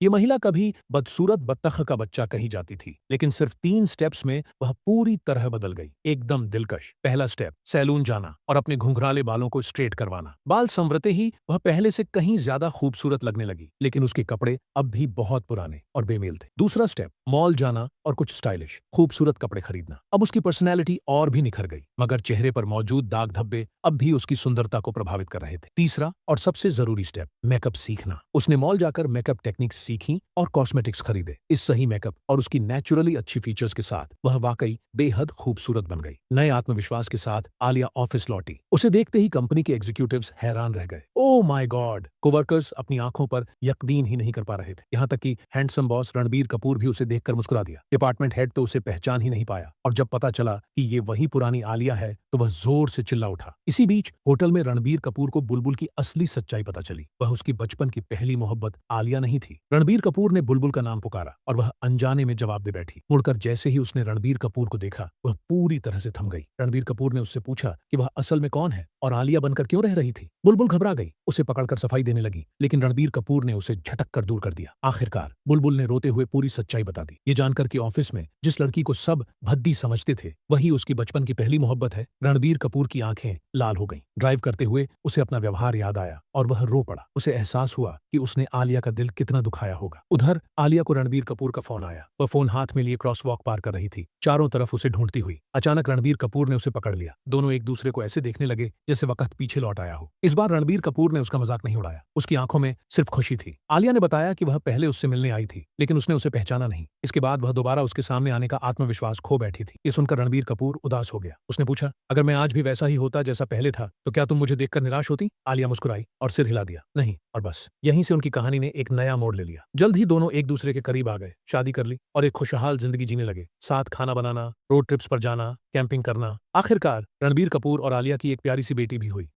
ये महिला कभी बदसूरत बत्तख का बच्चा कही जाती थी, लेकिन सिर्फ 3 स्टेप्स में वह पूरी तरह बदल गई, एकदम दिलकश। पहला स्टेप, सैलून जाना और अपने घुंघराले बालों को स्ट्रेट करवाना। बाल संवरते ही वह पहले से कहीं ज्यादा खूबसूरत लगने लगी, लेकिन उसके कपड़े अब भी बहुत पुराने और बेमेल थे। दूसरा स्टेप, मॉल जाना और कुछ स्टाइलिश खूबसूरत कपड़े खरीदना। अब उसकी पर्सनैलिटी और भी निखर गई, मगर चेहरे पर मौजूद दाग धब्बे अब भी उसकी सुंदरता को प्रभावित कर रहे थे। तीसरा और सबसे जरूरी स्टेप, मेकअप सीखना। उसने मॉल जाकर मेकअप टेक्निक्स सीखी और कॉस्मेटिक्स खरीदे। इस सही मेकअप और उसकी नेचुरली अच्छी फीचर्स के साथ वह वाकई बेहद खूबसूरत बन गई। नए आत्मविश्वास के साथ आलिया ऑफिस लौटी। उसे देखते ही कंपनी के एग्जीक्यूटिव्स हैरान रह गए। Oh my God! कोवर्कर्स अपनी आंखों पर यकीन ही नहीं कर पा रहे थे। यहाँ तक कि हैंडसम बॉस रणबीर कपूर भी उसे देखकर मुस्कुरा दिया। डिपार्टमेंट हेड तो उसे पहचान ही नहीं पाया, और जब पता चला कि ये वही पुरानी आलिया है तो वह जोर से चिल्ला उठा। इसी बीच होटल में रणबीर कपूर को बुलबुल की असली सच्चाई पता चली। वह उसकी बचपन की पहली मोहब्बत आलिया नहीं थी। रणबीर कपूर ने बुलबुल का नाम पुकारा और वह अनजाने में जवाब दे बैठी। मुड़कर जैसे ही उसने रणबीर कपूर को देखा, वह पूरी तरह से थम गई। रणबीर कपूर ने उससे पूछा कि वह असल में कौन है और आलिया बनकर क्यों रह रही थी। बुलबुल घबरा गई, उसे पकड़कर सफाई देने लगी, लेकिन रणबीर कपूर ने उसे झटक कर दूर कर दिया। आखिरकार बुलबुल ने रोते हुए पूरी सच्चाई बता दी। ये जानकर कि ऑफिस में जिस लड़की को सब भद्दी समझते थे वही उसकी बचपन की पहली मोहब्बत है, रणबीर कपूर की आंखें लाल हो गईं। ड्राइव करते हुए उसे अपना व्यवहार याद आया और वह रो पड़ा। उसे एहसास हुआ कि उसने आलिया का दिल कितना दुखाया होगा। उधर आलिया को रणबीर कपूर का फोन आया। वह फोन हाथ में लिए क्रॉसवॉक पार कर रही थी, चारों तरफ उसे ढूंढती हुई। अचानक रणबीर कपूर ने उसे पकड़ लिया। दोनों एक दूसरे को ऐसे देखने लगे जैसे वक्त पीछे लौट आया हो। इस बार रणबीर कपूर ने उसका मजाक नहीं उड़ाया, उसकी आंखों में सिर्फ खुशी थी। आलिया ने बताया कि वह पहले उससे मिलने आई थी, लेकिन उसने उसे पहचाना नहीं। इसके बाद वह दोबारा उसके सामने आने का आत्मविश्वास खो बैठी थी। ये सुनकर रणबीर कपूर उदास हो गया। उसने पूछा, अगर मैं आज भी वैसा ही होता जैसा पहले था तो क्या तुम मुझे देखकर निराश होती? आलिया मुस्कुराई और सिर हिला दिया, नहीं। और बस यहीं से उनकी कहानी ने एक नया मोड़ ले लिया। जल्द ही दोनों एक दूसरे के करीब आ गए, शादी कर ली और एक खुशहाल जिंदगी जीने लगे। साथ खाना बनाना, रोड ट्रिप्स पर जाना, कैंपिंग करना। आखिरकार रणबीर कपूर और आलिया की एक प्यारी सी बेटी भी हुई।